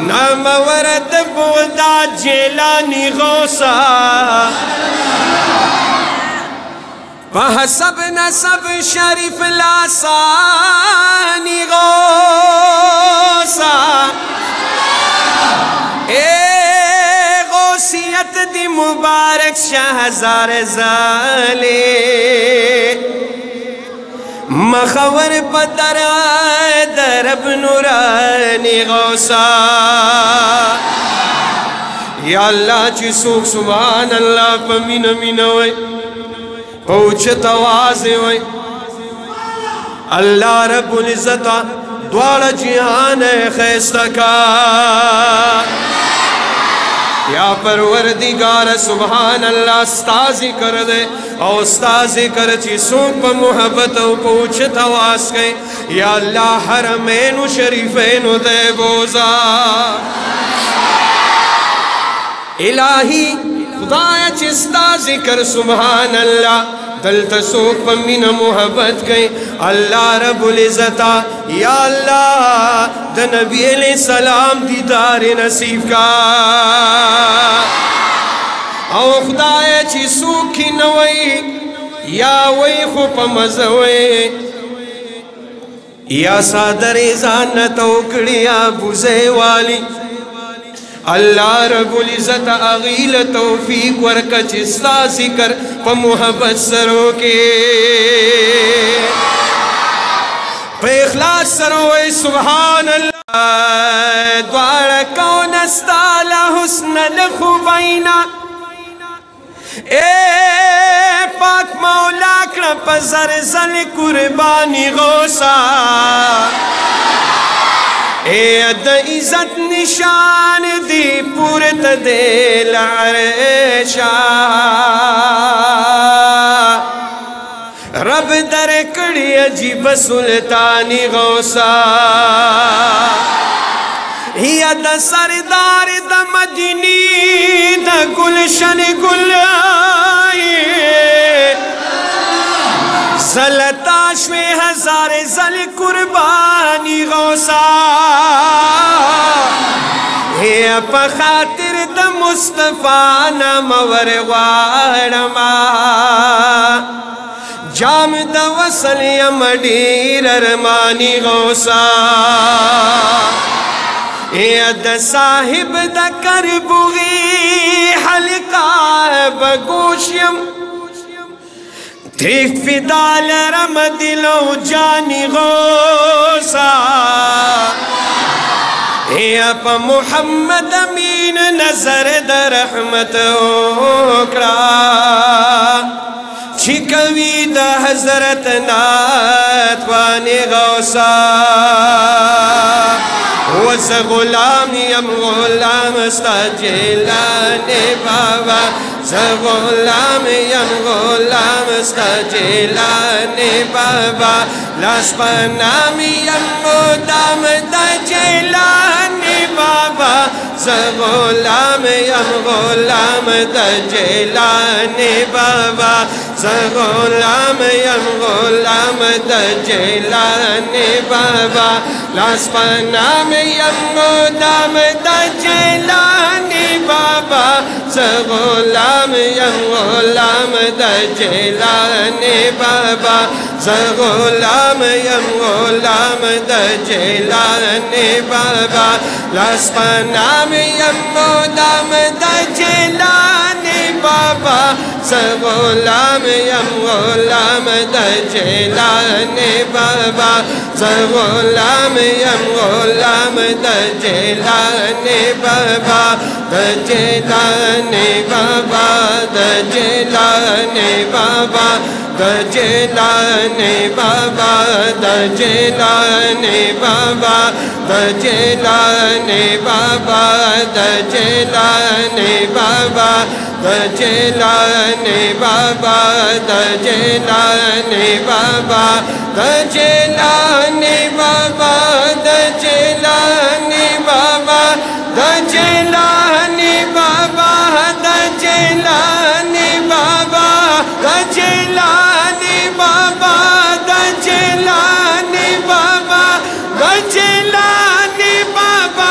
नाम वरद बोदा जेलानी गौसा सब नसब शरीफ लासानी गौसा ए गौसियत दी मुबारक शाहजार जाले मखवर पतर दरब नूरानी गौसा या अल्लाह ची सूख सुभान अल्लाह पमीन मीन वै पहुँचत आवाज़ वै अल्लाह रब्बुल इज़्ज़त द्वारा जिहान खैस्ता का या परवरदिगार सुभान अल्लाह स्ताज़ी कर दे और स्ताज़ी कर ची सूख पर मोहब्बत पहुँचत आवाज़ गए या अल्लाह हरमैनु शरीफैनु दे बोजा इलाही खुदाया चिस्ता जिक्र सुभान अल्लाह दल तसूख पमीन मोहब्बत गई अल्लाह रब्बुल इज़्ज़ता या अल्लाह द नबी अलैहि सलाम दीदार नसीब का औ खुदाया ची सूखी नवई या वही खुप मज़वे या सादर जान तोकड़िया बुझे वाली अल्लाह रब्बुल इज़्ज़त अगील तौफीक वर्क चिस्ता जिक्र प मोहब्बत सरो के पे इखलास सरो सुभान अल्लाह द्वारा कौन अस्ताला हुस्न लखुबैना ए पाक मौला कर पजर जल कुर्बानी गौसा ए अद इज़्ज़त निशान दी पूरत दे लारेशा रब दर कड़ी अजीब सुल्तानी गौसा या द सरदार द मदनी द गुलशन गुल ज़लताश में हजार जल कुर्बानी गौसा हे अप खातिर द मुस्तफा नमवर वारमा जाम द वसल यमडीर अरमानी गौसा हे अद साहिब द करबुगी हल्का बगोशियम ठीक फिदाल रम दिलो जानी गौसा हे अप मुहम्मद अमीन नजर द रहमत ओकरा छिकवी द हजरत नातवानी गौसा वस गुलाम यम गुलाम सजेलाने बाबा गुलाम यम गुलाम सजेलाने बाबा लास्पनाम यम दाम दजेलाने बाबा गुलाम यम गुलाम दजेलाने बाबा गुलाम यम गुलाम दजेलाने बाबा लास्पनाम यम दाम दजेलाने बाबा गुलाम यम गुलाम दजेलाने बाबा गुलाम यम गुलाम दजेलाने बाबा लास्पनाम यम दाम दजेलाने बाबा गुलाम यम गुलाम दजेलाने बाबा गुलाम यम गुलाम दजेलाने बाबा दजेलाने बाबा दजेलाने बाबा दजेलाने बाबा दजेलाने बाबा दजेलाने बाबा दजेलाने बाबा दजेलाने बाबा दजेलाने बाबा दजेलाने बाबा दजेलाने बाबा दजेलाने बाबा दजेलाने बाबा दजेलाने बाबा दजेलाने बाबा दजेलाने बाबा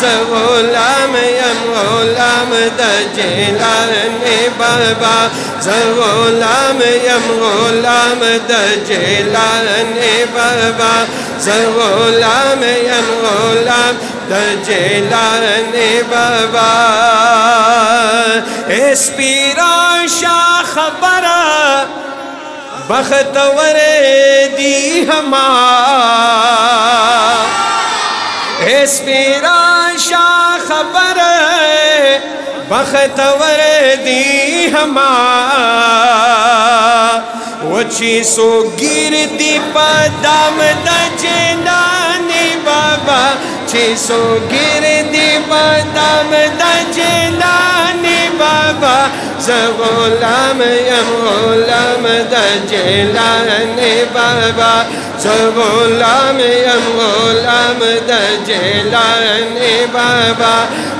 ज़ग़ुलाम यम ग़ुलाम द जिलानी बाबा ज़ग़ुलाम यम ग़ुलाम द जिलानी बाबा ज़ग़ुलाम यम ग़ुलाम द जिलानी बाबा इस पीरा शाह खबर बख्तवर दी हमा इस पीरा शाह खबर बख्तवर दी हमा वची सो गिरती पदम द जिलानी बाबा ची सो गिरती पदम द जिलानी बाबा ज़ग़ुलाम यम ग़ुलाम द जिलानी बाबा ज़ग़ुलाम यम ग़ुलाम द जिलानी बाबा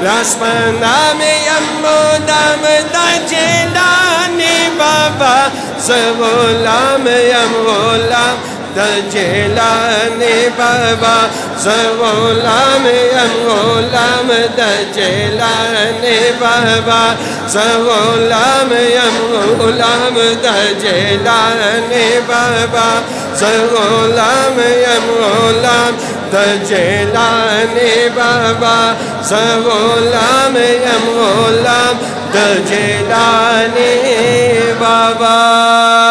रासपनाम यम ग़ुलाम द जिलानी बाबा ज़ग़ुलाम यम ग़ुलाम द जिलानी बाबा ज़ग़ुलाम यम ग़ुलाम द जिलानी बाबा ज़ग़ुलाम यम ग़ुलाम द जिलानी बाबा ज़ग़ुलाम यम ग़ुलाम द जिलानी बाबा ज़ग़ुलाम यम ग़ुलाम द जिलानी बाबा।